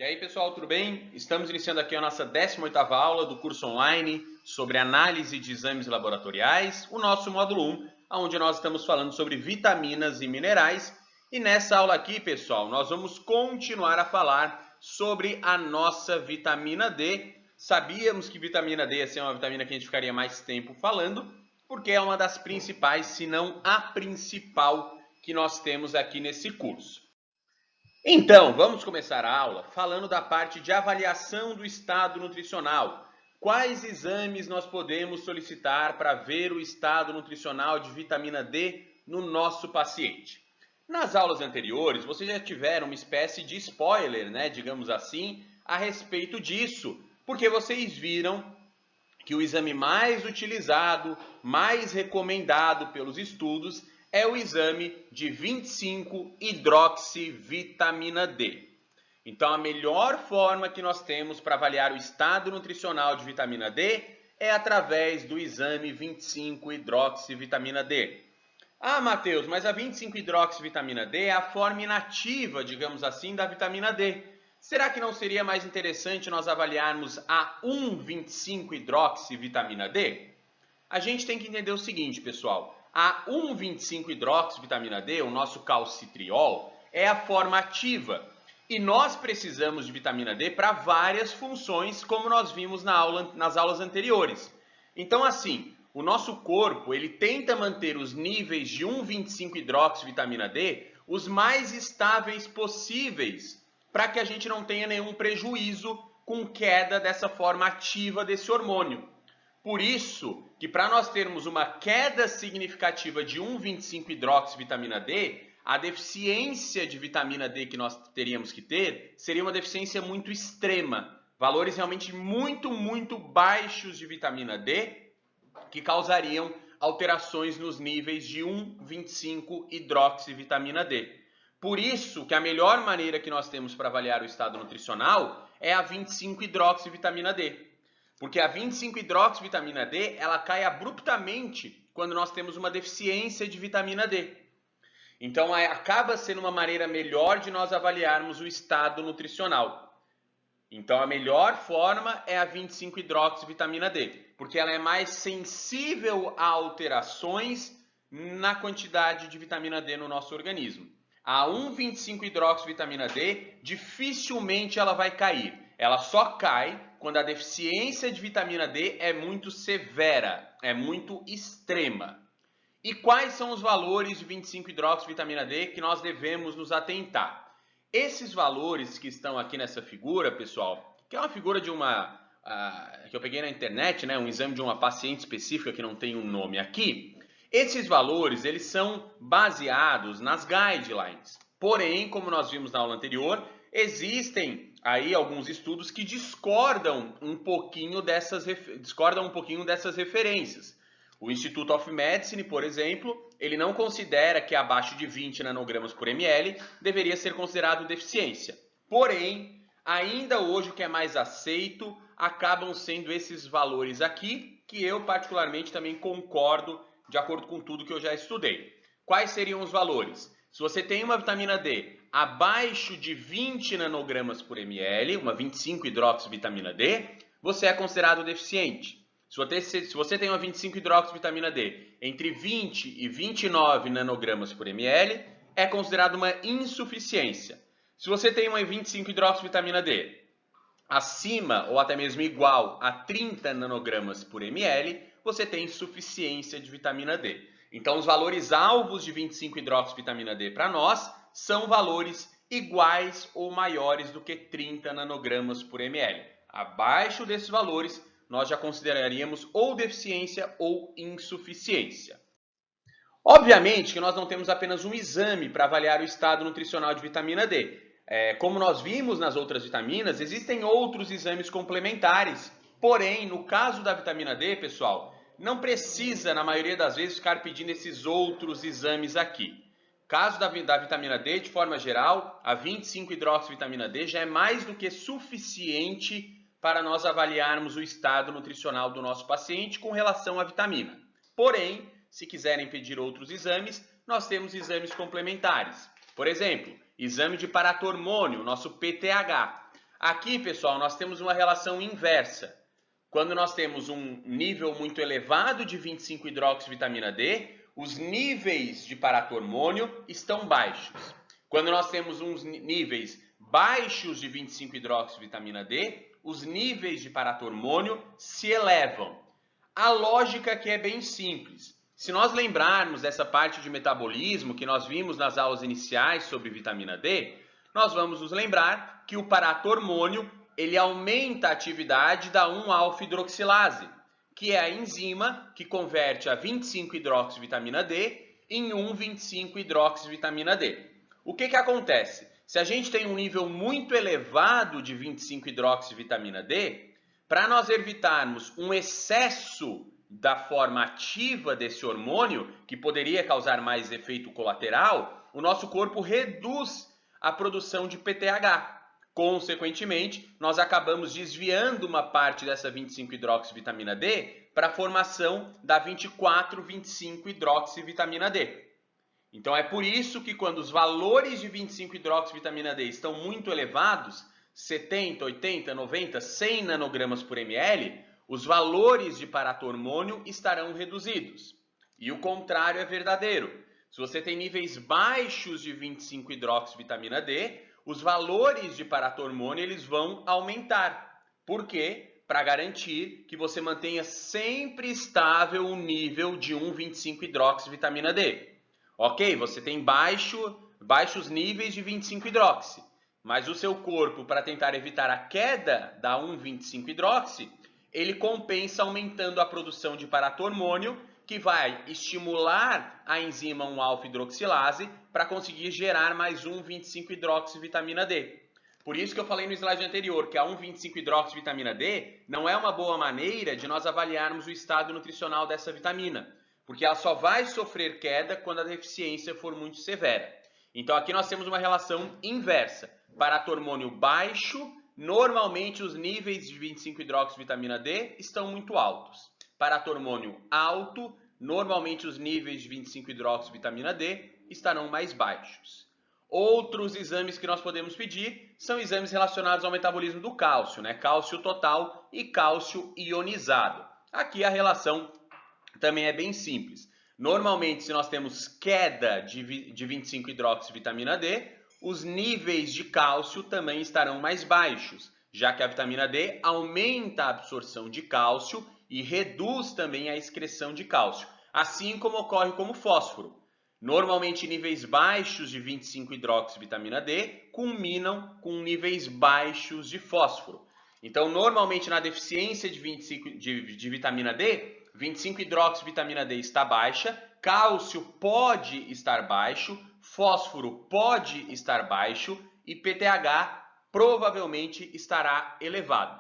E aí, pessoal, tudo bem? Estamos iniciando aqui a nossa 18ª aula do curso online sobre análise de exames laboratoriais, o nosso módulo 1, onde nós estamos falando sobre vitaminas e minerais. E nessa aula aqui, pessoal, nós vamos continuar a falar sobre a nossa vitamina D. Sabíamos que vitamina D ia ser uma vitamina que a gente ficaria mais tempo falando, porque é uma das principais, se não a principal, que nós temos aqui nesse curso. Então, vamos começar a aula falando da parte de avaliação do estado nutricional. Quais exames nós podemos solicitar para ver o estado nutricional de vitamina D no nosso paciente? Nas aulas anteriores, vocês já tiveram uma espécie de spoiler, né, digamos assim, a respeito disso, porque vocês viram que o exame mais utilizado, mais recomendado pelos estudos, é o exame de 25-hidroxivitamina D. Então, a melhor forma que nós temos para avaliar o estado nutricional de vitamina D é através do exame 25-hidroxivitamina D. Ah, Matheus, mas a 25-hidroxivitamina D é a forma inativa, digamos assim, da vitamina D. Será que não seria mais interessante nós avaliarmos a 1,25-hidroxivitamina D? A gente tem que entender o seguinte, pessoal. A 1,25-hidroxivitamina D, o nosso calcitriol, é a forma ativa. E nós precisamos de vitamina D para várias funções, como nós vimos nas aulas anteriores. Então, assim, o nosso corpo ele tenta manter os níveis de 1,25-hidroxivitamina D os mais estáveis possíveis, para que a gente não tenha nenhum prejuízo com queda dessa forma ativa desse hormônio. Por isso que para nós termos uma queda significativa de 1,25-hidroxivitamina D, a deficiência de vitamina D que nós teríamos que ter seria uma deficiência muito extrema. Valores realmente muito baixos de vitamina D que causariam alterações nos níveis de 1,25-hidroxivitamina D. Por isso que a melhor maneira que nós temos para avaliar o estado nutricional é a 25-hidroxivitamina D. Porque a 25-hidroxivitamina D, ela cai abruptamente quando nós temos uma deficiência de vitamina D. Então, acaba sendo uma maneira melhor de nós avaliarmos o estado nutricional. Então, a melhor forma é a 25-hidroxivitamina D, porque ela é mais sensível a alterações na quantidade de vitamina D no nosso organismo. A 1,25-hidroxivitamina D, dificilmente ela vai cair. Ela só cai quando a deficiência de vitamina D é muito severa, é muito extrema. E quais são os valores de 25-hidroxivitamina D que nós devemos nos atentar? Esses valores que estão aqui nessa figura, pessoal, que é uma figura de que eu peguei na internet, né, um exame de uma paciente específica que não tem um nome aqui. Esses valores, eles são baseados nas guidelines. Porém, como nós vimos na aula anterior, existem aí alguns estudos que discordam um pouquinho dessas referências. O Institute of Medicine, por exemplo, ele não considera que abaixo de 20 nanogramas por ml deveria ser considerado deficiência. Porém, ainda hoje o que é mais aceito acabam sendo esses valores aqui, que eu particularmente também concordo de acordo com tudo que eu já estudei. Quais seriam os valores? Se você tem uma vitamina D abaixo de 20 nanogramas por ml, uma 25-hidroxivitamina D, você é considerado deficiente. Se você tem uma 25-hidroxivitamina D entre 20 e 29 nanogramas por ml, é considerado uma insuficiência. Se você tem uma 25-hidroxivitamina D acima ou até mesmo igual a 30 nanogramas por ml, você tem suficiência de vitamina D. Então, os valores alvos de 25-hidroxivitamina D para nós são valores iguais ou maiores do que 30 nanogramas por ml. Abaixo desses valores, nós já consideraríamos ou deficiência ou insuficiência. Obviamente que nós não temos apenas um exame para avaliar o estado nutricional de vitamina D. Como nós vimos nas outras vitaminas, existem outros exames complementares. Porém, no caso da vitamina D, pessoal, não precisa, na maioria das vezes, ficar pedindo esses outros exames aqui. Caso da vitamina D, de forma geral, a 25-hidroxivitamina D já é mais do que suficiente para nós avaliarmos o estado nutricional do nosso paciente com relação à vitamina. Porém, se quiserem pedir outros exames, nós temos exames complementares. Por exemplo, exame de paratormônio, nosso PTH. Aqui, pessoal, nós temos uma relação inversa. Quando nós temos um nível muito elevado de 25-hidroxivitamina D, os níveis de paratormônio estão baixos. Quando nós temos uns níveis baixos de 25-hidroxivitamina D, os níveis de paratormônio se elevam. A lógica aqui é bem simples. Se nós lembrarmos dessa parte de metabolismo que nós vimos nas aulas iniciais sobre vitamina D, nós vamos nos lembrar que o paratormônio ele aumenta a atividade da 1-alfa-hidroxilase, que é a enzima que converte a 25-hidroxivitamina D em 1,25-hidroxivitamina D. O que acontece? Se a gente tem um nível muito elevado de 25-hidroxivitamina D, para nós evitarmos um excesso da forma ativa desse hormônio, que poderia causar mais efeito colateral, o nosso corpo reduz a produção de PTH. Consequentemente, nós acabamos desviando uma parte dessa 25-hidroxivitamina D para a formação da 24,25-hidroxivitamina D. Então é por isso que quando os valores de 25-hidroxivitamina D estão muito elevados, 70, 80, 90, 100 nanogramas por ml, os valores de paratormônio estarão reduzidos. E o contrário é verdadeiro. Se você tem níveis baixos de 25-hidroxivitamina D, os valores de paratormônio eles vão aumentar. Por quê? Para garantir que você mantenha sempre estável o nível de 1,25-hidroxivitamina D. Ok, você tem baixos níveis de 25-hidroxi, mas o seu corpo, para tentar evitar a queda da 1,25-hidroxi, ele compensa aumentando a produção de paratormônio, que vai estimular a enzima 1-alfa-hidroxilase para conseguir gerar mais 1,25-hidroxivitamina D. Por isso que eu falei no slide anterior que a 1,25-hidroxivitamina D não é uma boa maneira de nós avaliarmos o estado nutricional dessa vitamina, porque ela só vai sofrer queda quando a deficiência for muito severa. Então aqui nós temos uma relação inversa. Paratormônio baixo, normalmente os níveis de 25-hidroxivitamina D estão muito altos. Paratormônio alto, normalmente os níveis de 25-hidroxivitamina D estarão mais baixos. Outros exames que nós podemos pedir são exames relacionados ao metabolismo do cálcio, né? Cálcio total e cálcio ionizado. Aqui a relação também é bem simples. Normalmente, se nós temos queda de 25-hidroxivitamina D, os níveis de cálcio também estarão mais baixos, já que a vitamina D aumenta a absorção de cálcio e reduz também a excreção de cálcio, assim como ocorre com o fósforo. Normalmente, níveis baixos de 25-hidroxivitamina D culminam com níveis baixos de fósforo. Então, normalmente, na deficiência de vitamina D, 25-hidroxivitamina D está baixa, cálcio pode estar baixo, fósforo pode estar baixo e PTH provavelmente estará elevado.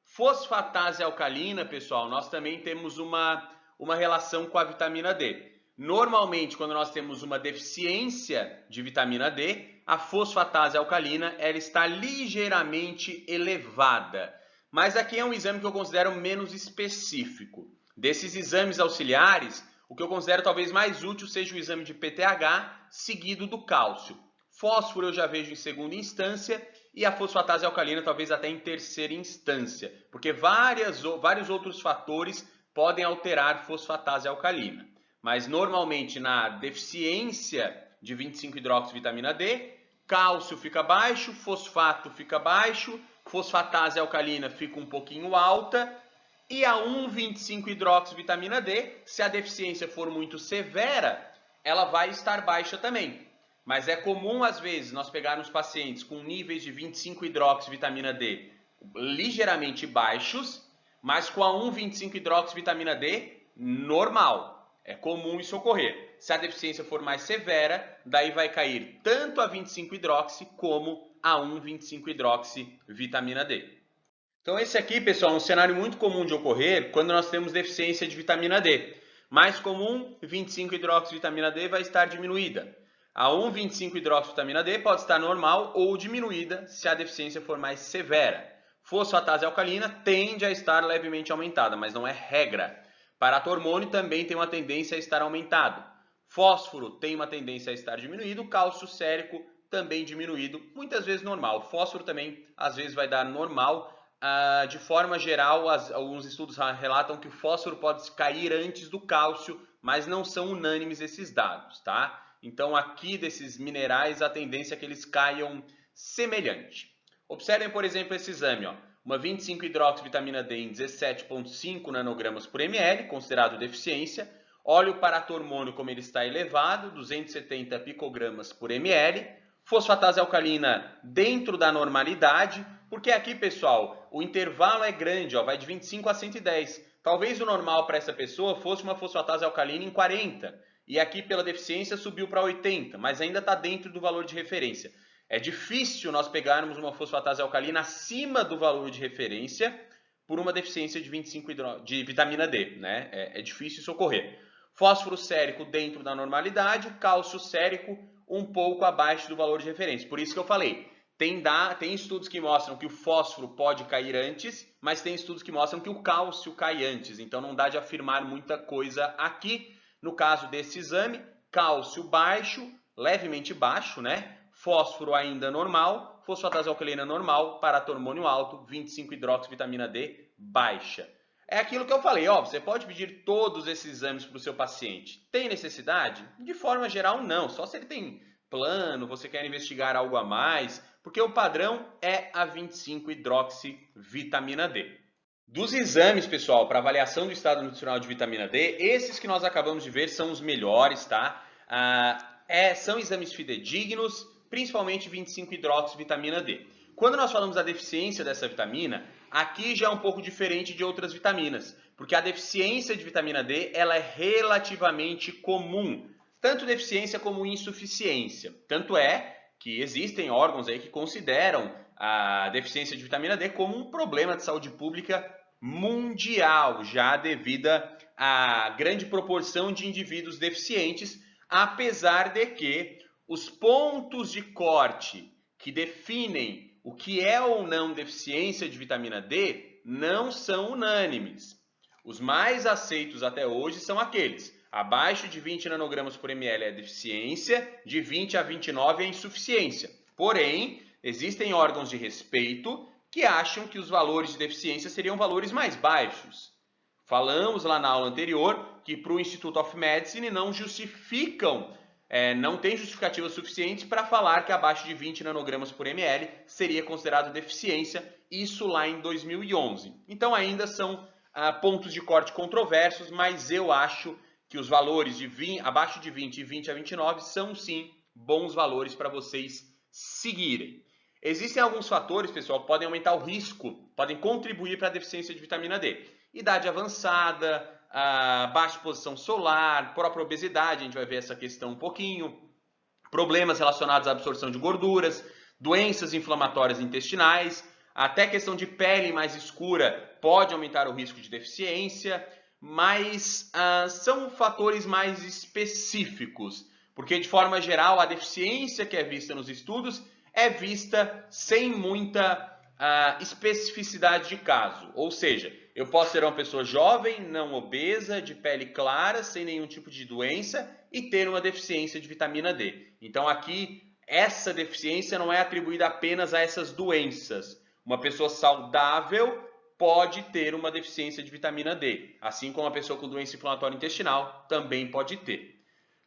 Fosfatase alcalina, pessoal, nós também temos uma relação com a vitamina D. Normalmente, quando nós temos uma deficiência de vitamina D, a fosfatase alcalina ela está ligeiramente elevada. Mas aqui é um exame que eu considero menos específico. Desses exames auxiliares, o que eu considero talvez mais útil seja o exame de PTH, seguido do cálcio. Fósforo eu já vejo em segunda instância e a fosfatase alcalina talvez até em terceira instância, porque vários outros fatores podem alterar fosfatase alcalina. Mas normalmente na deficiência de 25-hidroxivitamina D, cálcio fica baixo, fosfato fica baixo, fosfatase alcalina fica um pouquinho alta, e a 1,25-hidroxivitamina D, se a deficiência for muito severa, ela vai estar baixa também. Mas é comum, às vezes, nós pegarmos pacientes com níveis de 25-hidroxivitamina D ligeiramente baixos, mas com a 1,25-hidroxivitamina D normal. É comum isso ocorrer. Se a deficiência for mais severa, daí vai cair tanto a 25-hidroxi como a 1,25-hidroxivitamina D. Então esse aqui, pessoal, é um cenário muito comum de ocorrer quando nós temos deficiência de vitamina D. Mais comum, 25-hidroxivitamina D vai estar diminuída. A 1,25-hidroxivitamina D pode estar normal ou diminuída se a deficiência for mais severa. Fosfatase alcalina tende a estar levemente aumentada, mas não é regra. Paratormônio também tem uma tendência a estar aumentado. Fósforo tem uma tendência a estar diminuído, cálcio sérico também diminuído, muitas vezes normal. O fósforo também, às vezes, vai dar normal. De forma geral, alguns estudos relatam que o fósforo pode cair antes do cálcio, mas não são unânimes esses dados, tá? Então, aqui desses minerais, a tendência é que eles caiam semelhante. Observem, por exemplo, esse exame, ó. Uma 25-hidroxivitamina D em 17,5 nanogramas por ml, considerado deficiência. Olha o paratormônio como ele está elevado, 270 picogramas por ml. Fosfatase alcalina dentro da normalidade, porque aqui, pessoal, o intervalo é grande, ó, vai de 25 a 110. Talvez o normal para essa pessoa fosse uma fosfatase alcalina em 40, e aqui pela deficiência subiu para 80, mas ainda está dentro do valor de referência. É difícil nós pegarmos uma fosfatase alcalina acima do valor de referência por uma deficiência de 25 de vitamina D, né? É difícil isso ocorrer. Fósforo sérico dentro da normalidade, cálcio sérico um pouco abaixo do valor de referência. Por isso que eu falei, tem estudos que mostram que o fósforo pode cair antes, mas tem estudos que mostram que o cálcio cai antes. Então não dá de afirmar muita coisa aqui. No caso desse exame, cálcio baixo, levemente baixo, né? Fósforo ainda normal, fosfatase alcalina normal, paratormônio alto, 25-hidroxivitamina D baixa. É aquilo que eu falei, ó, você pode pedir todos esses exames para o seu paciente. Tem necessidade? De forma geral, não. Só se ele tem plano, você quer investigar algo a mais, porque o padrão é a 25-hidroxivitamina D. Dos exames, pessoal, para avaliação do estado nutricional de vitamina D, esses que nós acabamos de ver são os melhores, tá? São exames fidedignos, principalmente 25-hidroxivitamina D. Quando nós falamos da deficiência dessa vitamina, aqui já é um pouco diferente de outras vitaminas, porque a deficiência de vitamina D ela é relativamente comum, tanto deficiência como insuficiência. Tanto é que existem órgãos aí que consideram a deficiência de vitamina D como um problema de saúde pública mundial, já devido à grande proporção de indivíduos deficientes, apesar de que os pontos de corte que definem o que é ou não deficiência de vitamina D não são unânimes. Os mais aceitos até hoje são aqueles: abaixo de 20 nanogramas por ml é deficiência, de 20 a 29 é insuficiência. Porém, existem órgãos de respeito que acham que os valores de deficiência seriam valores mais baixos. Falamos lá na aula anterior que para o Institute of Medicine não justificam não tem justificativa suficiente para falar que abaixo de 20 nanogramas por ml seria considerado deficiência, isso lá em 2011. Então ainda são pontos de corte controversos, mas eu acho que os valores abaixo de 20 e 20 a 29 são sim bons valores para vocês seguirem. Existem alguns fatores, pessoal, que podem aumentar o risco, podem contribuir para a deficiência de vitamina D. Idade avançada, baixa exposição solar, própria obesidade, a gente vai ver essa questão um pouquinho, problemas relacionados à absorção de gorduras, doenças inflamatórias intestinais, até questão de pele mais escura pode aumentar o risco de deficiência, mas são fatores mais específicos, porque de forma geral a deficiência que é vista nos estudos é vista sem muita especificidade de caso, ou seja, eu posso ser uma pessoa jovem, não obesa, de pele clara, sem nenhum tipo de doença e ter uma deficiência de vitamina D. Então aqui, essa deficiência não é atribuída apenas a essas doenças. Uma pessoa saudável pode ter uma deficiência de vitamina D, assim como uma pessoa com doença inflamatória intestinal também pode ter.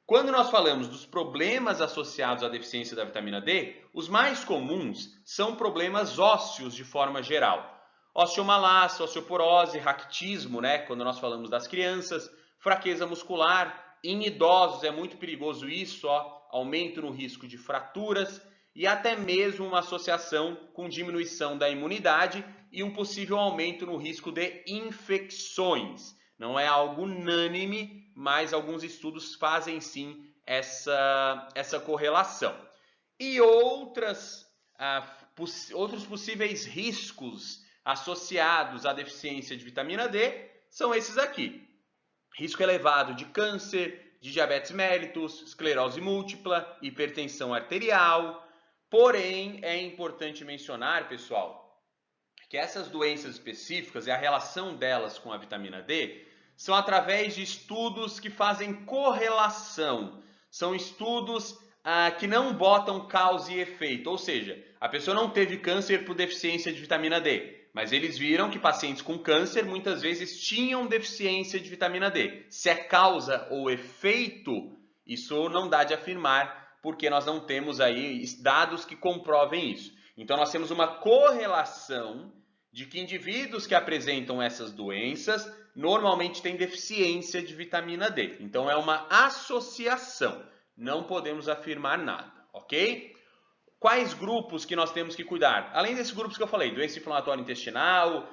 Quando nós falamos dos problemas associados à deficiência da vitamina D, os mais comuns são problemas ósseos de forma geral. Osteomalácia, osteoporose, raquitismo, né? Quando nós falamos das crianças, fraqueza muscular, em idosos é muito perigoso isso, aumento no risco de fraturas e até mesmo uma associação com diminuição da imunidade e um possível aumento no risco de infecções. Não é algo unânime, mas alguns estudos fazem sim essa correlação. E outros possíveis riscos associados à deficiência de vitamina D são esses aqui: risco elevado de câncer, de diabetes mellitus, esclerose múltipla, hipertensão arterial. Porém, é importante mencionar, pessoal, que essas doenças específicas e a relação delas com a vitamina D são através de estudos que fazem correlação. São estudos que não botam causa e efeito, ou seja, a pessoa não teve câncer por deficiência de vitamina D, mas eles viram que pacientes com câncer muitas vezes tinham deficiência de vitamina D. Se é causa ou efeito, isso não dá de afirmar, porque nós não temos aí dados que comprovem isso. Então nós temos uma correlação de que indivíduos que apresentam essas doenças normalmente têm deficiência de vitamina D. Então é uma associação, não podemos afirmar nada, ok? Quais grupos que nós temos que cuidar? Além desses grupos que eu falei, doença inflamatória intestinal,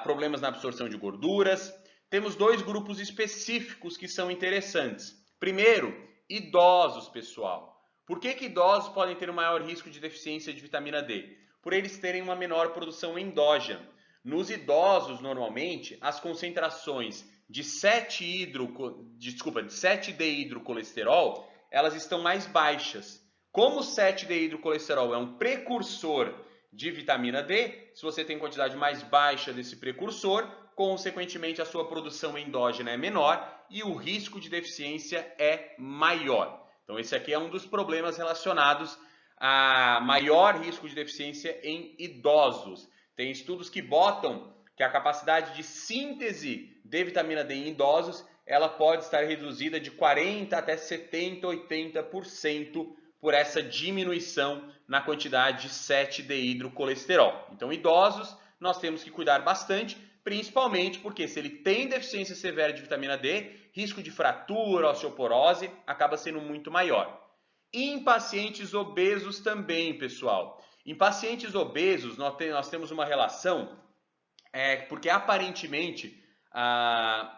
problemas na absorção de gorduras, temos 2 grupos específicos que são interessantes. Primeiro, idosos, pessoal. Por que idosos podem ter um maior risco de deficiência de vitamina D? Por eles terem uma menor produção endógena. Nos idosos, normalmente, as concentrações de 7-deidrocolesterol, elas estão mais baixas. Como o 7-deidrocolesterol é um precursor de vitamina D, se você tem quantidade mais baixa desse precursor, consequentemente a sua produção endógena é menor e o risco de deficiência é maior. Então esse aqui é um dos problemas relacionados a maior risco de deficiência em idosos. Tem estudos que botam que a capacidade de síntese de vitamina D em idosos ela pode estar reduzida de 40% até 70%, 80% por essa diminuição na quantidade de 7-deidrocolesterol. Então, idosos, nós temos que cuidar bastante, principalmente porque se ele tem deficiência severa de vitamina D, risco de fratura, osteoporose acaba sendo muito maior. E em pacientes obesos também, pessoal. Em pacientes obesos, nós temos uma relação, porque aparentemente a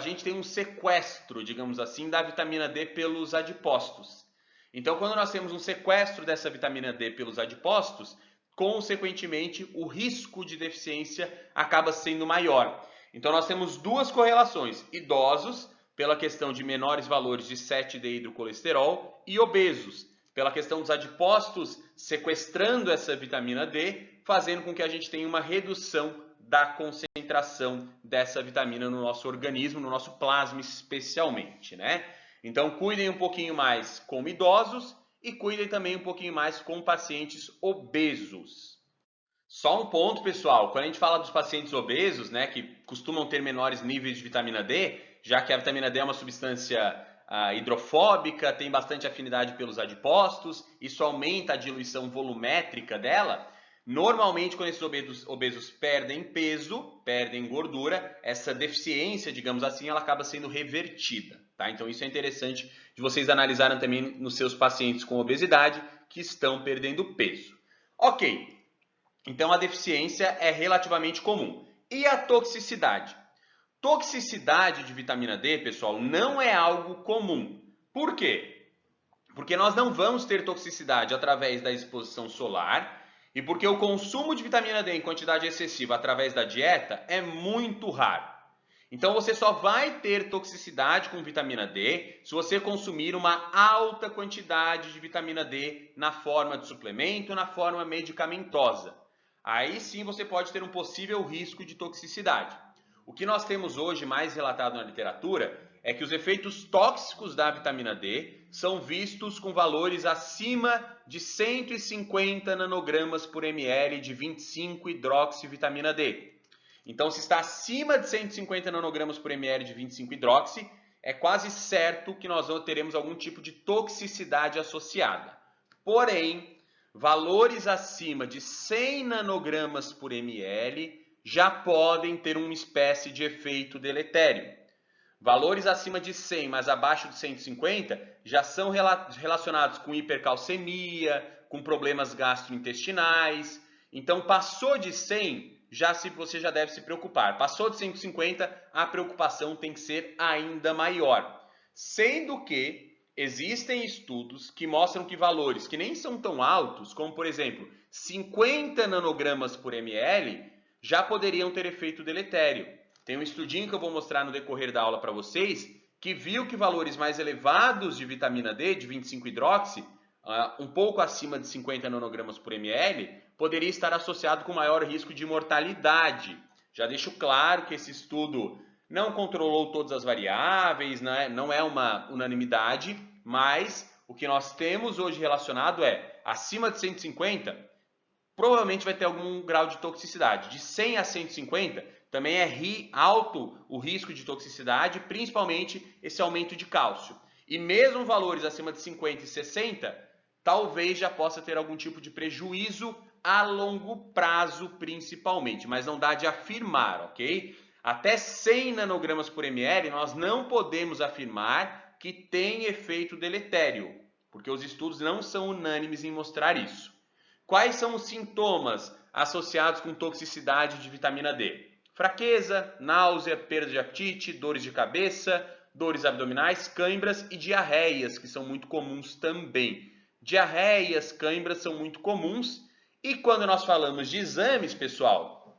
gente tem um sequestro, digamos assim, da vitamina D pelos adipócitos. Então, quando nós temos um sequestro dessa vitamina D pelos adipócitos, consequentemente, o risco de deficiência acaba sendo maior. Então, nós temos 2 correlações: idosos, pela questão de menores valores de 7-deidrocolesterol, e obesos, pela questão dos adipócitos sequestrando essa vitamina D, fazendo com que a gente tenha uma redução da concentração dessa vitamina no nosso organismo, no nosso plasma especialmente, né? Então, cuidem um pouquinho mais com idosos e cuidem também um pouquinho mais com pacientes obesos. Só um ponto, pessoal, quando a gente fala dos pacientes obesos, né, que costumam ter menores níveis de vitamina D, já que a vitamina D é uma substância hidrofóbica, tem bastante afinidade pelos adipócitos, isso aumenta a diluição volumétrica dela. Normalmente, quando esses obesos perdem peso, perdem gordura, essa deficiência, digamos assim, ela acaba sendo revertida, tá? Então, isso é interessante de vocês analisarem também nos seus pacientes com obesidade que estão perdendo peso. Ok, então a deficiência é relativamente comum. E a toxicidade? Toxicidade de vitamina D, pessoal, não é algo comum. Por quê? Porque nós não vamos ter toxicidade através da exposição solar e porque o consumo de vitamina D em quantidade excessiva através da dieta é muito raro. Então você só vai ter toxicidade com vitamina D se você consumir uma alta quantidade de vitamina D na forma de suplemento, na forma medicamentosa. Aí sim você pode ter um possível risco de toxicidade. O que nós temos hoje mais relatado na literatura é que os efeitos tóxicos da vitamina D são vistos com valores acima de 150 nanogramas por ml de 25-hidroxivitamina D. Então, se está acima de 150 nanogramas por ml de 25-hidroxi, é quase certo que nós teremos algum tipo de toxicidade associada. Porém, valores acima de 100 nanogramas por ml já podem ter uma espécie de efeito deletério. Valores acima de 100, mas abaixo de 150, já são relacionados com hipercalcemia, com problemas gastrointestinais. Então, passou de 100, você já deve se preocupar. Passou de 150, a preocupação tem que ser ainda maior. Sendo que existem estudos que mostram que valores que nem são tão altos, como por exemplo, 50 nanogramas por ml, já poderiam ter efeito deletério. Tem um estudinho que eu vou mostrar no decorrer da aula para vocês, que viu que valores mais elevados de vitamina D, de 25-hidroxi, um pouco acima de 50 nanogramas por ml, poderia estar associado com maior risco de mortalidade. Já deixo claro que esse estudo não controlou todas as variáveis, né? Não é uma unanimidade, mas o que nós temos hoje relacionado é, acima de 150, provavelmente vai ter algum grau de toxicidade. De 100 a 150, também é alto o risco de toxicidade, principalmente esse aumento de cálcio. E mesmo valores acima de 50 e 60, talvez já possa ter algum tipo de prejuízo a longo prazo, principalmente, mas não dá de afirmar, ok? Até 100 nanogramas por ml, nós não podemos afirmar que tem efeito deletério, porque os estudos não são unânimes em mostrar isso. Quais são os sintomas associados com toxicidade de vitamina D? Fraqueza, náusea, perda de apetite, dores de cabeça, dores abdominais, cãibras e diarreias, que são muito comuns também. Diarreias, cãibras são muito comuns. E quando nós falamos de exames, pessoal,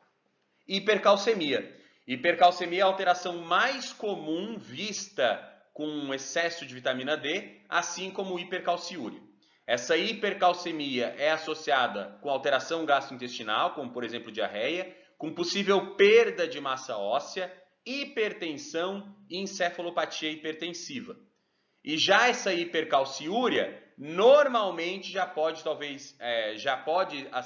hipercalcemia. Hipercalcemia é a alteração mais comum vista com excesso de vitamina D, assim como o hipercalciúria. Essa hipercalcemia é associada com alteração gastrointestinal, como por exemplo diarreia, com possível perda de massa óssea, hipertensão e encefalopatia hipertensiva. E já essa hipercalciúria normalmente já pode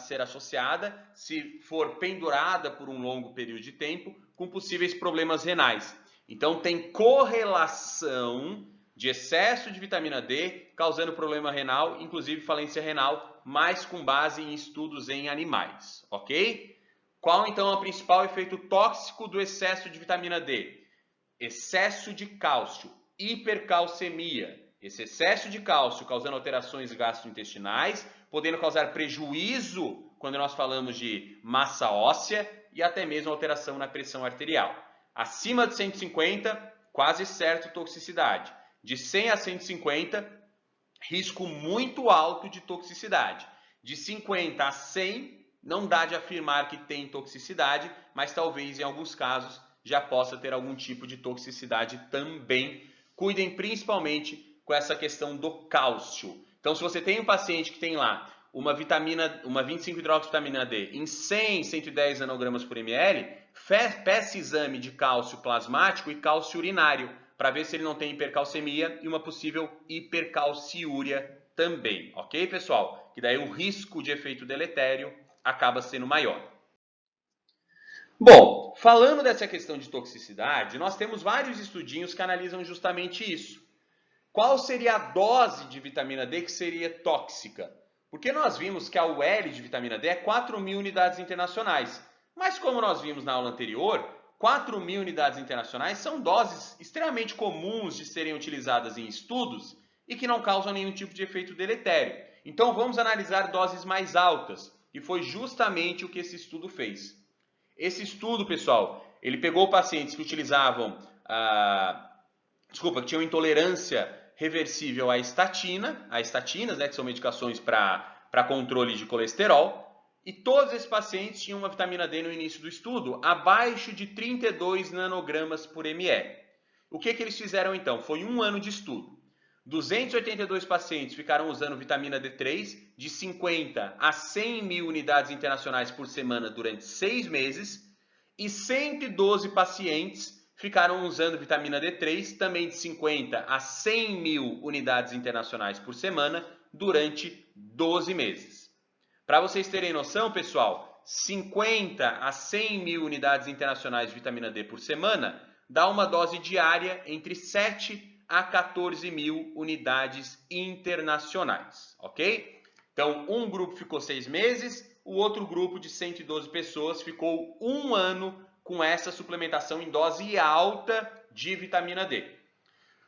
ser associada, se for pendurada por um longo período de tempo, com possíveis problemas renais. Então tem correlação de excesso de vitamina D causando problema renal, inclusive falência renal, mas com base em estudos em animais, ok? Qual então é o principal efeito tóxico do excesso de vitamina D? Excesso de cálcio, hipercalcemia. Esse excesso de cálcio causando alterações gastrointestinais, podendo causar prejuízo quando nós falamos de massa óssea e até mesmo alteração na pressão arterial. Acima de 150, quase certo toxicidade. De 100 a 150, risco muito alto de toxicidade. De 50 a 100, não dá de afirmar que tem toxicidade, mas talvez em alguns casos já possa ter algum tipo de toxicidade também. Cuidem principalmente com essa questão do cálcio. Então, se você tem um paciente que tem lá uma 25-hidroxivitamina D em 100, 110 nanogramas por ml, peça exame de cálcio plasmático e cálcio urinário, para ver se ele não tem hipercalcemia e uma possível hipercalciúria também, ok, pessoal? Que daí o risco de efeito deletério acaba sendo maior. Bom, falando dessa questão de toxicidade, nós temos vários estudinhos que analisam justamente isso. Qual seria a dose de vitamina D que seria tóxica? Porque nós vimos que a UL de vitamina D é 4.000 unidades internacionais. Mas como nós vimos na aula anterior, 4.000 unidades internacionais são doses extremamente comuns de serem utilizadas em estudos e que não causam nenhum tipo de efeito deletério. Então vamos analisar doses mais altas, e foi justamente o que esse estudo fez. Esse estudo, pessoal, ele pegou pacientes que utilizavam, que tinham intolerância reversível à estatinas, né, que são medicações para controle de colesterol, e todos esses pacientes tinham uma vitamina D no início do estudo abaixo de 32 nanogramas por ml. O que eles fizeram então? Foi um ano de estudo. 282 pacientes ficaram usando vitamina D3 de 50 a 100 mil unidades internacionais por semana durante 6 meses e 112 pacientes ficaram usando vitamina D3 também de 50 a 100 mil unidades internacionais por semana durante 12 meses. Para vocês terem noção, pessoal, 50 a 100 mil unidades internacionais de vitamina D por semana dá uma dose diária entre 7 a 14 mil unidades internacionais, ok? Então, um grupo ficou 6 meses, o outro grupo de 112 pessoas ficou um ano com essa suplementação em dose alta de vitamina D.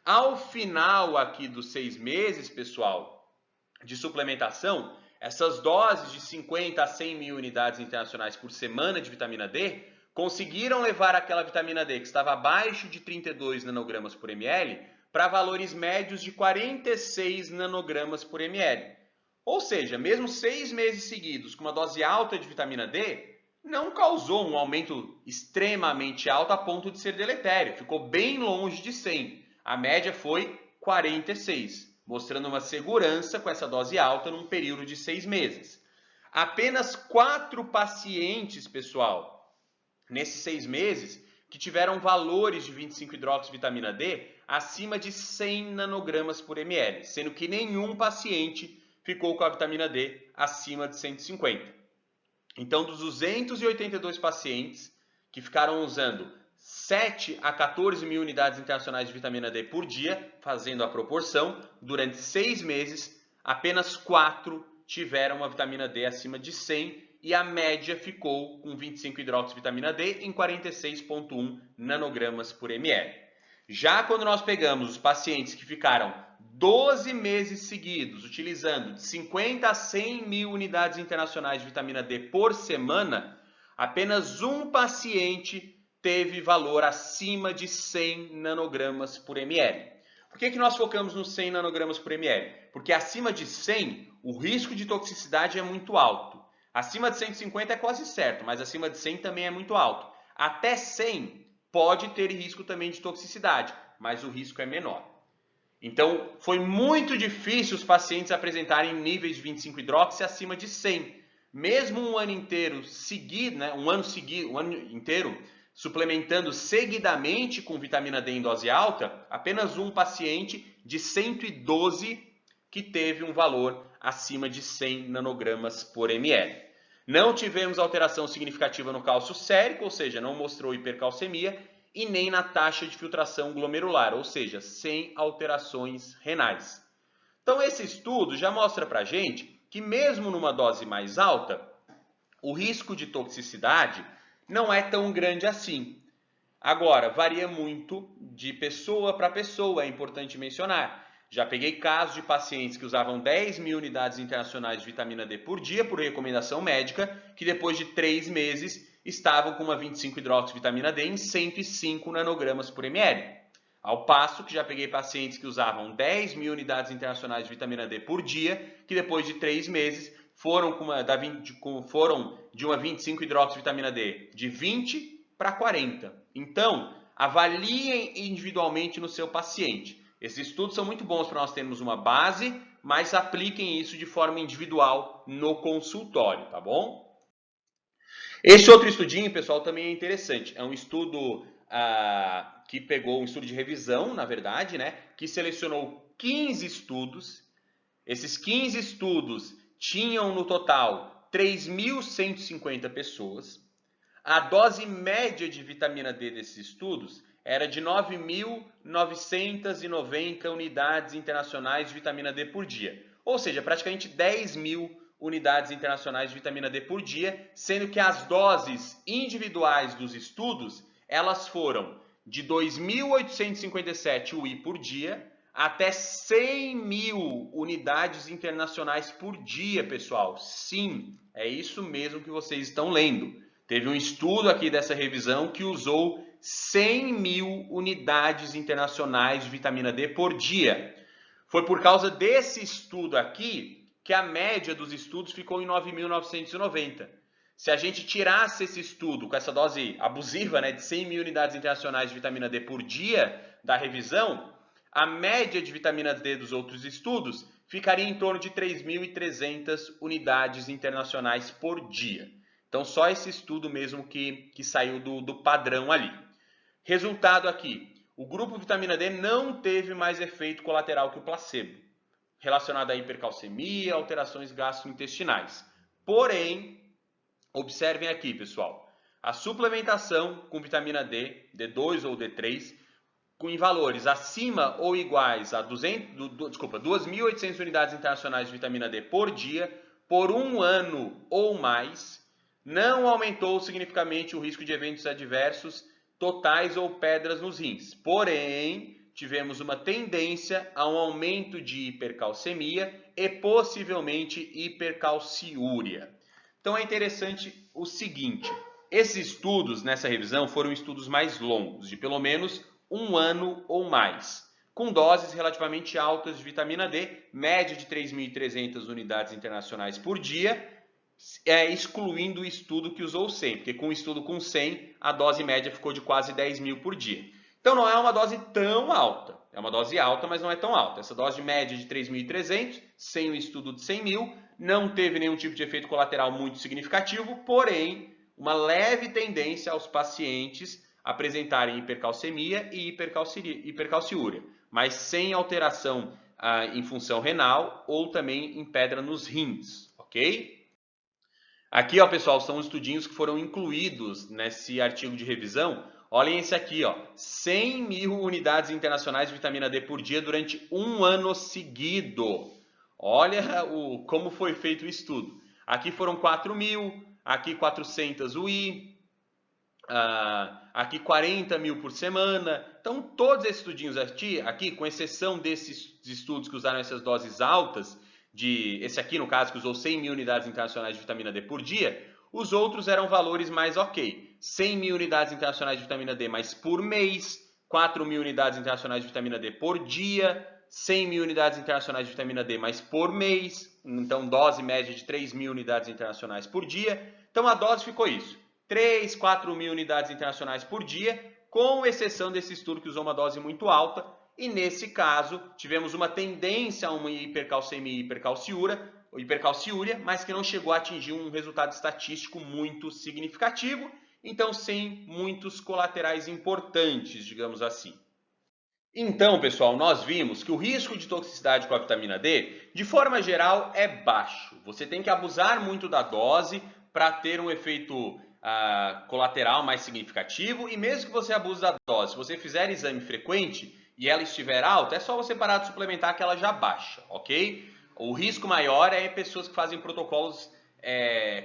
Ao final aqui dos 6 meses, pessoal, de suplementação, essas doses de 50 a 100 mil unidades internacionais por semana de vitamina D conseguiram levar aquela vitamina D que estava abaixo de 32 nanogramas por ml para valores médios de 46 nanogramas por ml. Ou seja, mesmo 6 meses seguidos com uma dose alta de vitamina D, não causou um aumento extremamente alto a ponto de ser deletério. Ficou bem longe de 100. A média foi 46, mostrando uma segurança com essa dose alta num período de 6 meses. Apenas 4 pacientes, pessoal, nesses 6 meses, que tiveram valores de 25-hidroxivitamina D acima de 100 nanogramas por ml, sendo que nenhum paciente ficou com a vitamina D acima de 150. Então, dos 282 pacientes que ficaram usando 7 a 14 mil unidades internacionais de vitamina D por dia, fazendo a proporção, durante 6 meses, apenas 4 tiveram uma vitamina D acima de 100 e a média ficou com 25-hidroxivitamina D em 46,1 nanogramas por ml. Já quando nós pegamos os pacientes que ficaram 12 meses seguidos, utilizando de 50 a 100 mil unidades internacionais de vitamina D por semana, apenas um paciente teve valor acima de 100 nanogramas por ml. Por que nós focamos nos 100 nanogramas por ml? Porque acima de 100, o risco de toxicidade é muito alto. Acima de 150 é quase certo, mas acima de 100 também é muito alto. Até 100 pode ter risco também de toxicidade, mas o risco é menor. Então, foi muito difícil os pacientes apresentarem níveis de 25-hidroxi acima de 100. Mesmo um ano inteiro seguido, um ano inteiro, suplementando seguidamente com vitamina D em dose alta, apenas um paciente de 112 que teve um valor acima de 100 nanogramas por ml. Não tivemos alteração significativa no cálcio sérico, ou seja, não mostrou hipercalcemia, e nem na taxa de filtração glomerular, ou seja, sem alterações renais. Então esse estudo já mostra pra gente que mesmo numa dose mais alta, o risco de toxicidade não é tão grande assim. Agora, varia muito de pessoa para pessoa, é importante mencionar. Já peguei casos de pacientes que usavam 10 mil unidades internacionais de vitamina D por dia, por recomendação médica, que depois de 3 meses estavam com uma 25-hidroxivitamina D em 105 nanogramas por ml. Ao passo que já peguei pacientes que usavam 10 mil unidades internacionais de vitamina D por dia, que depois de 3 meses foram de uma 25-hidroxivitamina D de 20 para 40. Então, avaliem individualmente no seu paciente. Esses estudos são muito bons para nós termos uma base, mas apliquem isso de forma individual no consultório, tá bom? Esse outro estudinho, pessoal, também é interessante. É um estudo que pegou um estudo de revisão, na verdade, né? Que selecionou 15 estudos. Esses 15 estudos tinham no total 3.150 pessoas. A dose média de vitamina D desses estudos era de 9.990 unidades internacionais de vitamina D por dia. Ou seja, praticamente 10 mil unidades internacionais de vitamina D por dia, sendo que as doses individuais dos estudos, elas foram de 2.857 UI por dia até 100 mil unidades internacionais por dia, pessoal. Sim, é isso mesmo que vocês estão lendo. Teve um estudo aqui dessa revisão que usou 100 mil unidades internacionais de vitamina D por dia. Foi por causa desse estudo aqui que a média dos estudos ficou em 9.990. Se a gente tirasse esse estudo com essa dose abusiva, né, de 100 mil unidades internacionais de vitamina D por dia da revisão, a média de vitamina D dos outros estudos ficaria em torno de 3.300 unidades internacionais por dia. Então, só esse estudo mesmo que saiu do padrão ali. Resultado aqui, o grupo vitamina D não teve mais efeito colateral que o placebo, relacionado à hipercalcemia, alterações gastrointestinais. Porém, observem aqui, pessoal, a suplementação com vitamina D, D2 ou D3, em valores acima ou iguais a 2.800 unidades internacionais de vitamina D por dia, por um ano ou mais, não aumentou significativamente o risco de eventos adversos totais ou pedras nos rins. Porém, tivemos uma tendência a um aumento de hipercalcemia e possivelmente hipercalciúria. Então é interessante o seguinte, esses estudos nessa revisão foram estudos mais longos, de pelo menos um ano ou mais, com doses relativamente altas de vitamina D, média de 3.300 unidades internacionais por dia, excluindo o estudo que usou 100, porque com o estudo com 100, a dose média ficou de quase 10 mil por dia. Então não é uma dose tão alta, é uma dose alta, mas não é tão alta. Essa dose média de 3.300, sem o estudo de 100 mil, não teve nenhum tipo de efeito colateral muito significativo, porém, uma leve tendência aos pacientes apresentarem hipercalcemia e hipercalciúria, mas sem alteração em função renal ou também em pedra nos rins, ok? Aqui, ó, pessoal, são os estudinhos que foram incluídos nesse artigo de revisão. Olhem esse aqui, ó, 100.000 unidades internacionais de vitamina D por dia durante um ano seguido. Olha como foi feito o estudo. Aqui foram 4.000, aqui 400 UI, aqui 40.000 por semana. Então, todos esses estudinhos aqui, com exceção desses estudos que usaram essas doses altas, esse aqui, no caso, que usou 100.000 unidades internacionais de vitamina D por dia, os outros eram valores mais ok. 100.000 unidades internacionais de vitamina D mais por mês, 4.000 unidades internacionais de vitamina D por dia, 100.000 unidades internacionais de vitamina D mais por mês, então dose média de 3.000 unidades internacionais por dia. Então a dose ficou isso, 3, 4.000 unidades internacionais por dia, com exceção desse estudo que usou uma dose muito alta, e nesse caso tivemos uma tendência a uma hipercalcemia e hipercalciúria, mas que não chegou a atingir um resultado estatístico muito significativo, então sem muitos colaterais importantes, digamos assim. Então, pessoal, nós vimos que o risco de toxicidade com a vitamina D, de forma geral, é baixo. Você tem que abusar muito da dose para ter um efeito colateral mais significativo, e mesmo que você abuse da dose, se você fizer exame frequente e ela estiver alta, é só você parar de suplementar que ela já baixa, ok? O risco maior é pessoas que fazem protocolos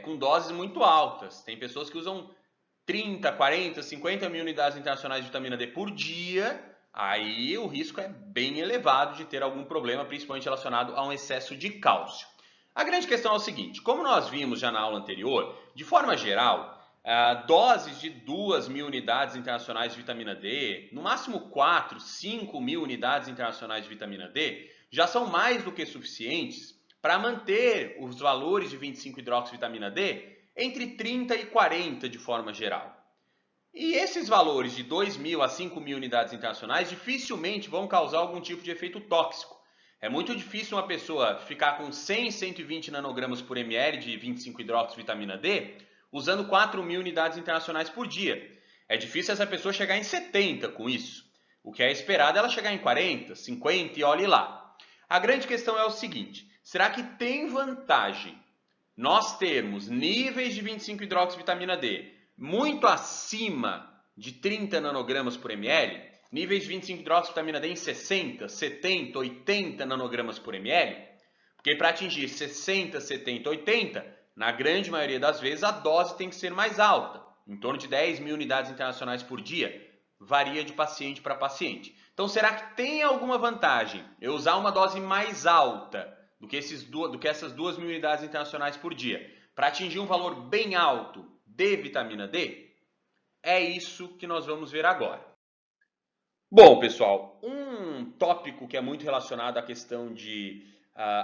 com doses muito altas. Tem pessoas que usam 30, 40, 50.000 unidades internacionais de vitamina D por dia, aí o risco é bem elevado de ter algum problema, principalmente relacionado a um excesso de cálcio. A grande questão é o seguinte, como nós vimos já na aula anterior, de forma geral, doses de 2.000 unidades internacionais de vitamina D, no máximo 4, 5.000 unidades internacionais de vitamina D, já são mais do que suficientes para manter os valores de 25-hidroxivitamina D entre 30 e 40 de forma geral. E esses valores de 2.000 a 5.000 unidades internacionais dificilmente vão causar algum tipo de efeito tóxico. É muito difícil uma pessoa ficar com 100, 120 nanogramas por ml de 25-hidroxivitamina D usando 4.000 unidades internacionais por dia. É difícil essa pessoa chegar em 70 com isso. O que é esperado é ela chegar em 40, 50 e olhe lá. A grande questão é o seguinte, será que tem vantagem nós termos níveis de 25-hidroxivitamina D muito acima de 30 nanogramas por ml, níveis de 25-hidroxivitamina D em 60, 70, 80 nanogramas por ml? Porque para atingir 60, 70, 80, na grande maioria das vezes a dose tem que ser mais alta, em torno de 10.000 unidades internacionais por dia, varia de paciente para paciente. Então será que tem alguma vantagem eu usar uma dose mais alta do que essas 2.000 unidades internacionais por dia, para atingir um valor bem alto de vitamina D? É isso que nós vamos ver agora. Bom, pessoal, um tópico que é muito relacionado à questão de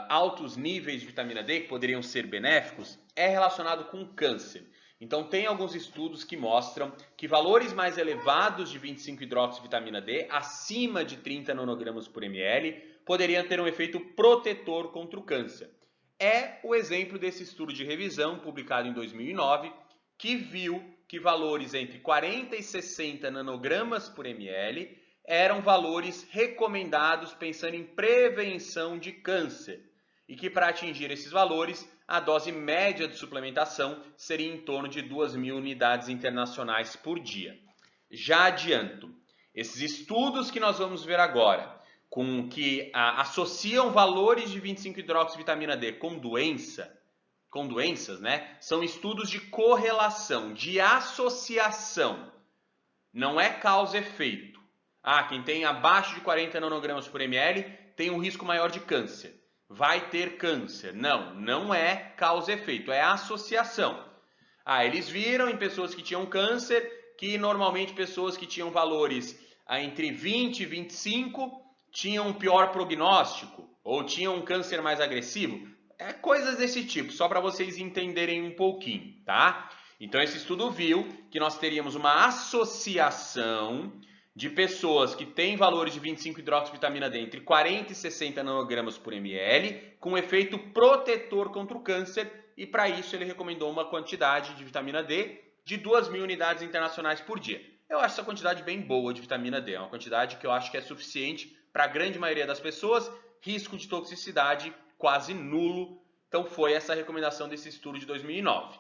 altos níveis de vitamina D, que poderiam ser benéficos, é relacionado com câncer. Então, tem alguns estudos que mostram que valores mais elevados de 25-hidroxivitamina D, acima de 30 nanogramas por ml, poderiam ter um efeito protetor contra o câncer. É o exemplo desse estudo de revisão, publicado em 2009, que viu que valores entre 40 e 60 nanogramas por ml eram valores recomendados pensando em prevenção de câncer. E que para atingir esses valores, a dose média de suplementação seria em torno de 2.000 unidades internacionais por dia. Já adianto, esses estudos que nós vamos ver agora, com que associam valores de 25-hidroxivitamina D com doenças, né? São estudos de correlação, de associação. Não é causa e efeito. Quem tem abaixo de 40 nanogramas por ml tem um risco maior de câncer. Vai ter câncer. Não, não é causa e efeito, é associação. Eles viram em pessoas que tinham câncer que normalmente pessoas que tinham valores entre 20 e 25 tinham um pior prognóstico ou tinham um câncer mais agressivo. Coisas desse tipo, só para vocês entenderem um pouquinho, tá? Então esse estudo viu que nós teríamos uma associação de pessoas que têm valores de 25-hidroxivitamina D entre 40 e 60 nanogramas por ml, com efeito protetor contra o câncer, e para isso ele recomendou uma quantidade de vitamina D de 2.000 unidades internacionais por dia. Eu acho essa quantidade bem boa de vitamina D. É uma quantidade que eu acho que é suficiente para a grande maioria das pessoas. Risco de toxicidade quase nulo. Então foi essa a recomendação desse estudo de 2009.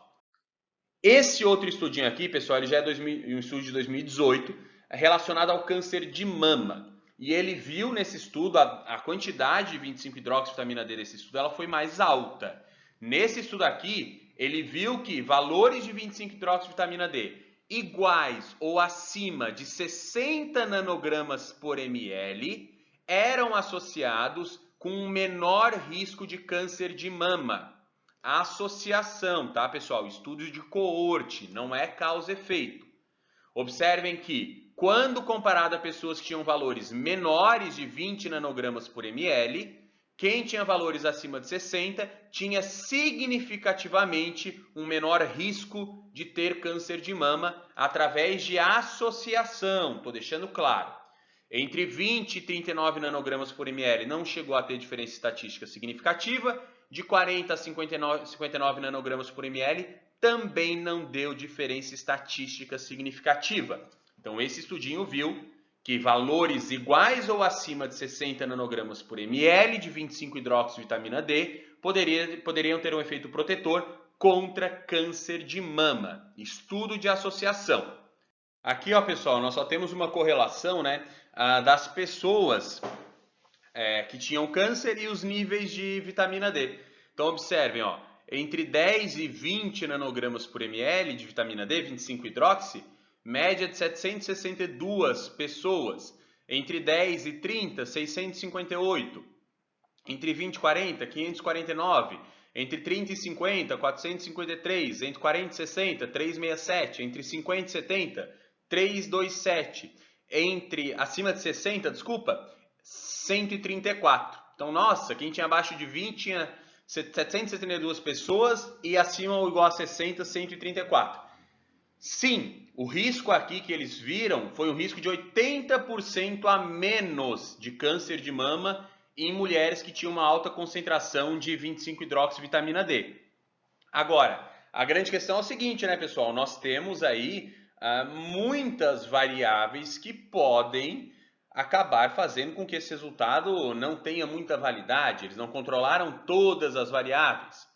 Esse outro estudinho aqui, pessoal, ele já é um estudo de 2018, relacionado ao câncer de mama. E ele viu nesse estudo a quantidade de 25-hidroxivitamina D desse estudo, ela foi mais alta. Nesse estudo aqui, ele viu que valores de 25-hidroxivitamina D iguais ou acima de 60 nanogramas por ml eram associados com um menor risco de câncer de mama. Associação, tá, pessoal? Estudo de coorte, não é causa-efeito. Observem que, quando comparado a pessoas que tinham valores menores de 20 nanogramas por ml, quem tinha valores acima de 60 tinha significativamente um menor risco de ter câncer de mama através de associação, estou deixando claro. Entre 20 e 39 nanogramas por ml não chegou a ter diferença estatística significativa, de 40 a 59 nanogramas por ml também não deu diferença estatística significativa. Então esse estudinho viu que valores iguais ou acima de 60 nanogramas por ml de 25-hidroxivitamina D poderiam ter um efeito protetor contra câncer de mama. Estudo de associação. Aqui, ó, pessoal, nós só temos uma correlação, né, das pessoas que tinham câncer e os níveis de vitamina D. Então, observem, ó, entre 10 e 20 nanogramas por ml de vitamina D, 25-hidroxi, média de 762 pessoas. Entre 10 e 30, 658. Entre 20 e 40, 549. Entre 30 e 50, 453. Entre 40 e 60, 367. Entre 50 e 70, 327. Acima de 60, desculpa, 134. Então, nossa, quem tinha abaixo de 20 tinha 772 pessoas e acima ou igual a 60, 134. Sim, o risco aqui que eles viram foi um risco de 80% a menos de câncer de mama em mulheres que tinham uma alta concentração de 25-hidroxivitamina D. Agora, a grande questão é o seguinte, né, pessoal? Nós temos aí muitas variáveis que podem acabar fazendo com que esse resultado não tenha muita validade. Eles não controlaram todas as variáveis.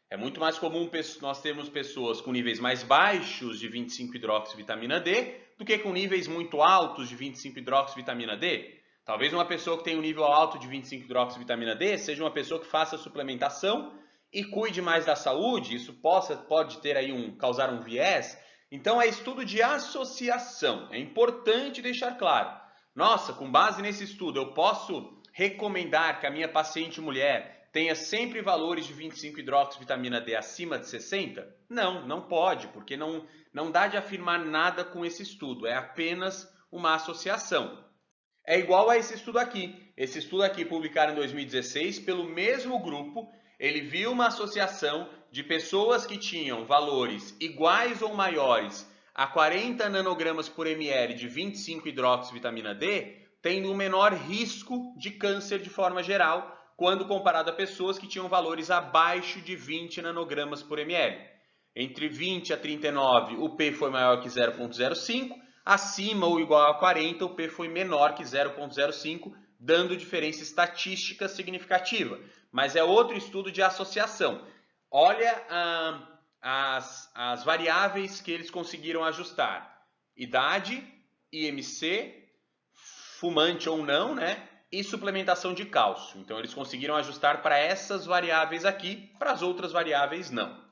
É muito mais comum nós termos pessoas com níveis mais baixos de 25-hidroxivitamina D do que com níveis muito altos de 25-hidroxivitamina D. Talvez uma pessoa que tenha um nível alto de 25-hidroxivitamina D seja uma pessoa que faça suplementação e cuide mais da saúde. Isso pode ter aí causar um viés. Então é estudo de associação. É importante deixar claro. Nossa, com base nesse estudo, eu posso recomendar que a minha paciente mulher tenha sempre valores de 25-hidroxivitamina D acima de 60? Não, não pode, porque não dá de afirmar nada com esse estudo, é apenas uma associação. É igual a esse estudo aqui. Esse estudo aqui, publicado em 2016, pelo mesmo grupo, ele viu uma associação de pessoas que tinham valores iguais ou maiores a 40 nanogramas por ml de 25-hidroxivitamina D, tendo um menor risco de câncer de forma geral, quando comparado a pessoas que tinham valores abaixo de 20 nanogramas por ml. Entre 20 a 39, o P foi maior que 0,05, acima ou igual a 40, o P foi menor que 0,05, dando diferença estatística significativa. Mas é outro estudo de associação. Olha as variáveis que eles conseguiram ajustar. Idade, IMC, fumante ou não, né? E suplementação de cálcio. Então, eles conseguiram ajustar para essas variáveis aqui, para as outras variáveis não.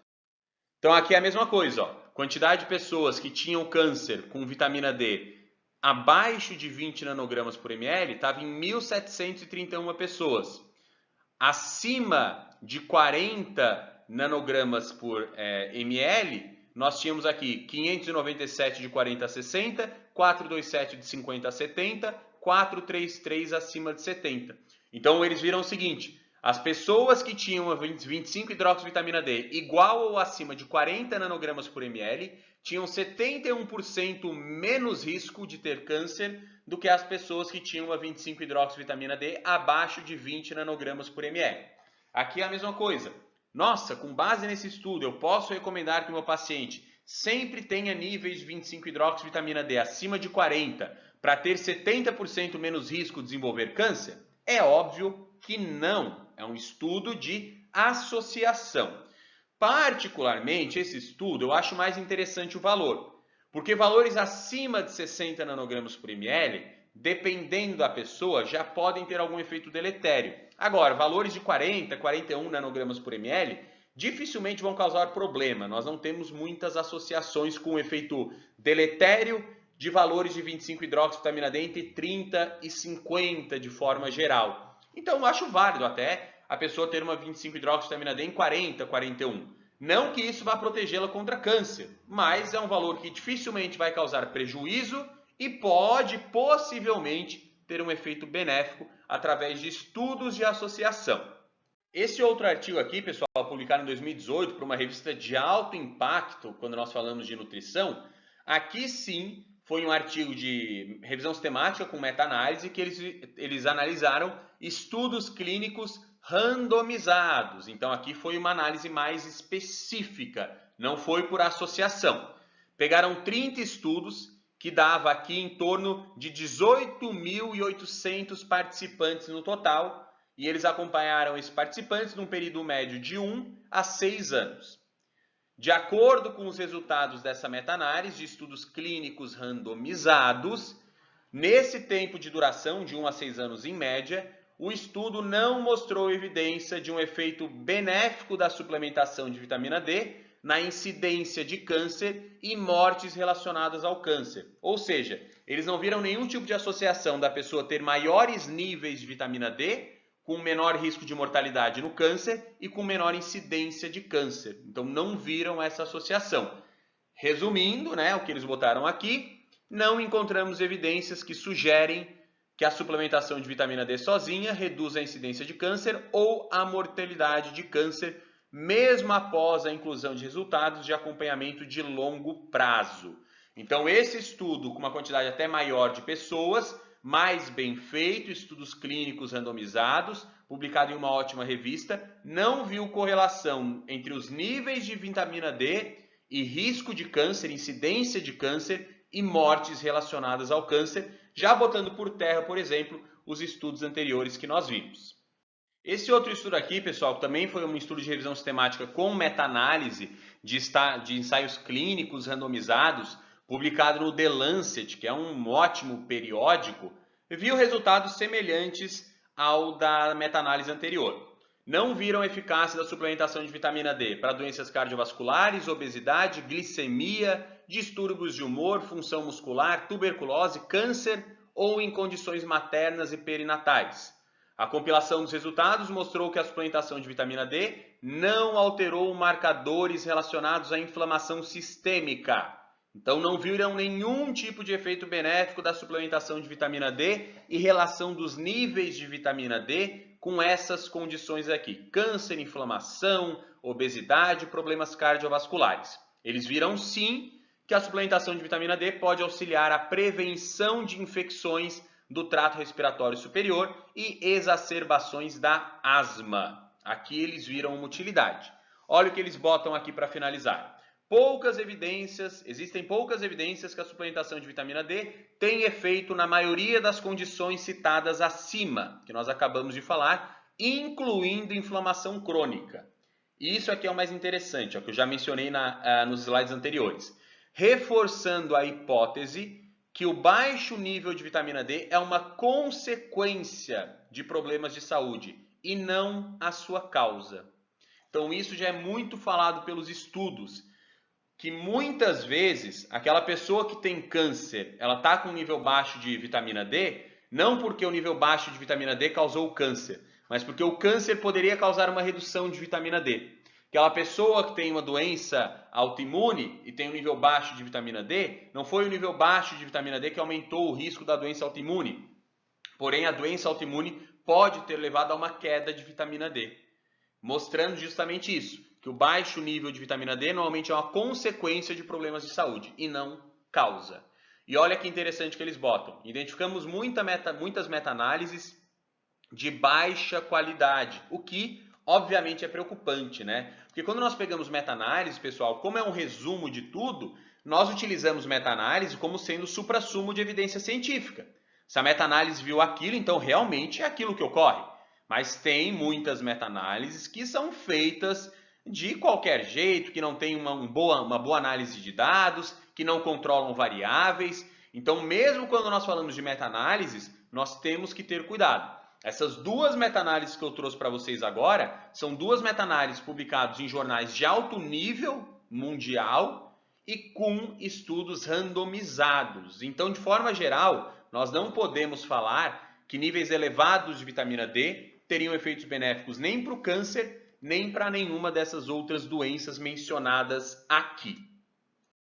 Então, aqui é a mesma coisa, ó. Quantidade de pessoas que tinham câncer com vitamina D abaixo de 20 nanogramas por ml estava em 1.731 pessoas. Acima de 40 nanogramas por ml, nós tínhamos aqui 597 de 40 a 60, 427 de 50 a 70, 433 acima de 70. Então eles viram o seguinte, as pessoas que tinham 25-hidroxivitamina D igual ou acima de 40 nanogramas por ml tinham 71% menos risco de ter câncer do que as pessoas que tinham a 25-hidroxivitamina D abaixo de 20 nanogramas por ml. Aqui é a mesma coisa. Nossa, com base nesse estudo, eu posso recomendar que o meu paciente sempre tenha níveis de 25-hidroxivitamina D acima de 40 para ter 70% menos risco de desenvolver câncer? É óbvio que não. É um estudo de associação. Particularmente, esse estudo, eu acho mais interessante o valor, porque valores acima de 60 nanogramas por ml, dependendo da pessoa, já podem ter algum efeito deletério. Agora, valores de 40, 41 nanogramas por ml, dificilmente vão causar problema. Nós não temos muitas associações com o efeito deletério de valores de 25-hidroxivitamina D entre 30 e 50 de forma geral. Então, eu acho válido até a pessoa ter uma 25-hidroxivitamina D em 40, 41. Não que isso vá protegê-la contra câncer, mas é um valor que dificilmente vai causar prejuízo e pode, possivelmente, ter um efeito benéfico através de estudos de associação. Esse outro artigo aqui, pessoal, publicado em 2018 por uma revista de alto impacto, quando nós falamos de nutrição, aqui sim foi um artigo de revisão sistemática com meta-análise que eles analisaram estudos clínicos randomizados. Então aqui foi uma análise mais específica, não foi por associação. Pegaram 30 estudos que dava aqui em torno de 18.800 participantes no total, e eles acompanharam esses participantes num período médio de 1 a 6 anos. De acordo com os resultados dessa meta-análise de estudos clínicos randomizados, nesse tempo de duração de 1 a 6 anos em média, o estudo não mostrou evidência de um efeito benéfico da suplementação de vitamina D na incidência de câncer e mortes relacionadas ao câncer. Ou seja, eles não viram nenhum tipo de associação da pessoa ter maiores níveis de vitamina D com menor risco de mortalidade no câncer e com menor incidência de câncer. Então não viram essa associação. Resumindo, o que eles botaram aqui, não encontramos evidências que sugerem que a suplementação de vitamina D sozinha reduz a incidência de câncer ou a mortalidade de câncer, mesmo após a inclusão de resultados de acompanhamento de longo prazo. Então esse estudo, com uma quantidade até maior de pessoas, mais bem feito, estudos clínicos randomizados, publicado em uma ótima revista, não viu correlação entre os níveis de vitamina D e risco de câncer, incidência de câncer e mortes relacionadas ao câncer, já botando por terra, por exemplo, os estudos anteriores que nós vimos. Esse outro estudo aqui, pessoal, também foi um estudo de revisão sistemática com meta-análise de ensaios clínicos randomizados, publicado no The Lancet, que é um ótimo periódico, viu resultados semelhantes ao da meta-análise anterior. Não viram eficácia da suplementação de vitamina D para doenças cardiovasculares, obesidade, glicemia, distúrbios de humor, função muscular, tuberculose, câncer ou em condições maternas e perinatais. A compilação dos resultados mostrou que a suplementação de vitamina D não alterou marcadores relacionados à inflamação sistêmica. Então não viram nenhum tipo de efeito benéfico da suplementação de vitamina D e relação dos níveis de vitamina D com essas condições aqui: câncer, inflamação, obesidade, problemas cardiovasculares. Eles viram sim que a suplementação de vitamina D pode auxiliar a prevenção de infecções do trato respiratório superior e exacerbações da asma. Aqui eles viram uma utilidade. Olha o que eles botam aqui para finalizar. Existem poucas evidências que a suplementação de vitamina D tem efeito na maioria das condições citadas acima, que nós acabamos de falar, incluindo inflamação crônica. E isso aqui é o mais interessante, é o que eu já mencionei nos slides anteriores. Reforçando a hipótese que o baixo nível de vitamina D é uma consequência de problemas de saúde e não a sua causa. Então isso já é muito falado pelos estudos, que muitas vezes aquela pessoa que tem câncer, ela está com um nível baixo de vitamina D, não porque o nível baixo de vitamina D causou o câncer, mas porque o câncer poderia causar uma redução de vitamina D. Aquela pessoa que tem uma doença autoimune e tem um nível baixo de vitamina D, não foi o nível baixo de vitamina D que aumentou o risco da doença autoimune. Porém, a doença autoimune pode ter levado a uma queda de vitamina D, mostrando justamente isso, que o baixo nível de vitamina D normalmente é uma consequência de problemas de saúde e não causa. E olha que interessante que eles botam. Identificamos muitas meta-análises de baixa qualidade, o que obviamente é preocupante, né? Porque quando nós pegamos meta-análise, pessoal, como é um resumo de tudo, nós utilizamos meta-análise como sendo o suprassumo de evidência científica. Se a meta-análise viu aquilo, então realmente é aquilo que ocorre. Mas tem muitas meta-análises que são feitas de qualquer jeito, que não tem uma boa análise de dados, que não controlam variáveis. Então, mesmo quando nós falamos de meta-análises, nós temos que ter cuidado. Essas duas meta-análises que eu trouxe para vocês agora são duas meta-análises publicadas em jornais de alto nível mundial e com estudos randomizados. Então, de forma geral, nós não podemos falar que níveis elevados de vitamina D teriam efeitos benéficos nem para o câncer, nem para nenhuma dessas outras doenças mencionadas aqui.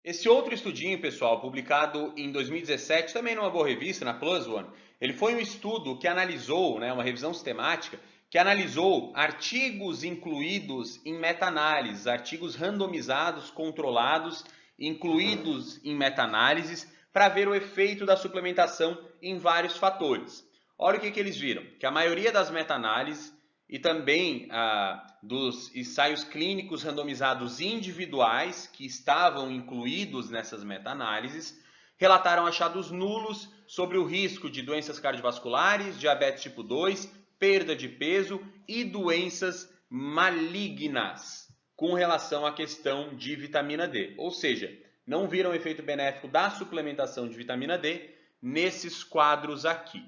Esse outro estudinho, pessoal, publicado em 2017, também numa boa revista, na PLOS ONE, ele foi um estudo que analisou, uma revisão sistemática, que analisou artigos incluídos em meta-análises, artigos randomizados, controlados, incluídos em meta-análises, para ver o efeito da suplementação em vários fatores. Olha o que eles viram, que a maioria das meta-análises e também dos ensaios clínicos randomizados individuais que estavam incluídos nessas meta-análises, relataram achados nulos sobre o risco de doenças cardiovasculares, diabetes tipo 2, perda de peso e doenças malignas com relação à questão de vitamina D. Ou seja, não viram efeito benéfico da suplementação de vitamina D nesses quadros aqui.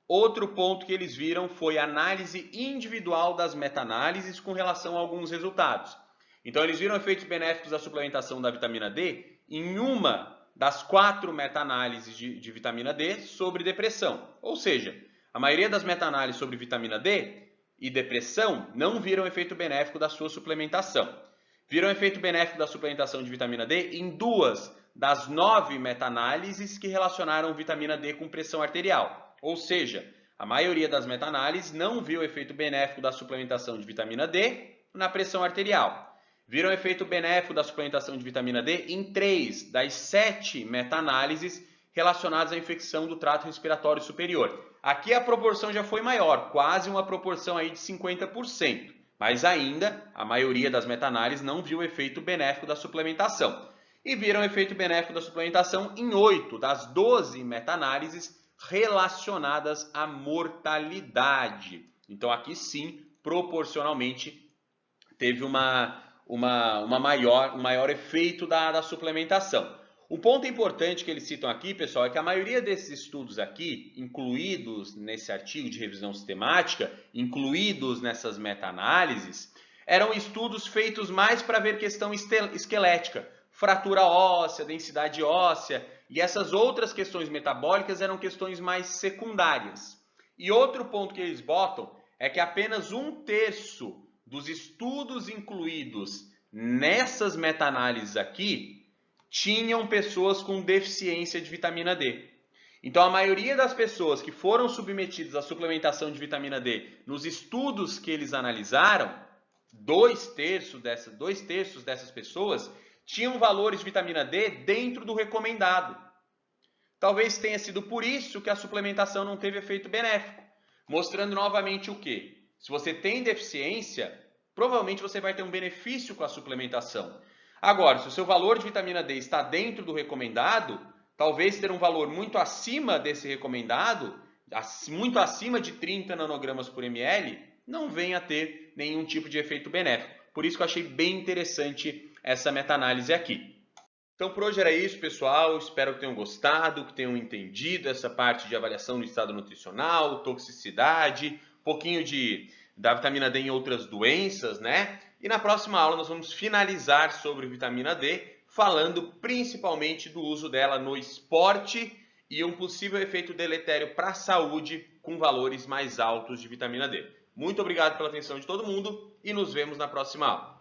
Outro ponto que eles viram foi a análise individual das meta-análises com relação a alguns resultados. Então, eles viram efeitos benéficos da suplementação da vitamina D em uma das 4 meta-análises de vitamina D sobre depressão. Ou seja, a maioria das meta-análises sobre vitamina D e depressão não viram efeito benéfico da sua suplementação. Viram efeito benéfico da suplementação de vitamina D em 2 das 9 meta-análises que relacionaram vitamina D com pressão arterial. Ou seja, a maioria das meta-análises não viu efeito benéfico da suplementação de vitamina D na pressão arterial. Viram efeito benéfico da suplementação de vitamina D em 3 das 7 meta-análises relacionadas à infecção do trato respiratório superior. Aqui a proporção já foi maior, quase uma proporção aí de 50%. Mas ainda, a maioria das meta-análises não viu efeito benéfico da suplementação. E viram efeito benéfico da suplementação em 8 das 12 meta-análises relacionadas à mortalidade. Então, aqui sim, proporcionalmente, teve um maior efeito da suplementação. Um ponto importante que eles citam aqui, pessoal, é que a maioria desses estudos aqui, incluídos nesse artigo de revisão sistemática, incluídos nessas meta-análises, eram estudos feitos mais para ver questão esquelética, fratura óssea, densidade óssea, e essas outras questões metabólicas eram questões mais secundárias. E outro ponto que eles botam é que apenas 1/3 dos estudos incluídos nessas meta-análises aqui tinham pessoas com deficiência de vitamina D. Então, a maioria das pessoas que foram submetidas à suplementação de vitamina D nos estudos que eles analisaram, 2/3 dessas pessoas tinham valores de vitamina D dentro do recomendado. Talvez tenha sido por isso que a suplementação não teve efeito benéfico, mostrando novamente o quê? Se você tem deficiência, provavelmente você vai ter um benefício com a suplementação. Agora, se o seu valor de vitamina D está dentro do recomendado, talvez ter um valor muito acima desse recomendado, muito acima de 30 nanogramas por ml, não venha a ter nenhum tipo de efeito benéfico. Por isso que eu achei bem interessante essa meta-análise aqui. Então, por hoje era isso, pessoal. Espero que tenham gostado, que tenham entendido essa parte de avaliação do estado nutricional, toxicidade, um pouquinho da vitamina D em outras doenças, né? E na próxima aula nós vamos finalizar sobre vitamina D, falando principalmente do uso dela no esporte e um possível efeito deletério para a saúde com valores mais altos de vitamina D. Muito obrigado pela atenção de todo mundo e nos vemos na próxima aula.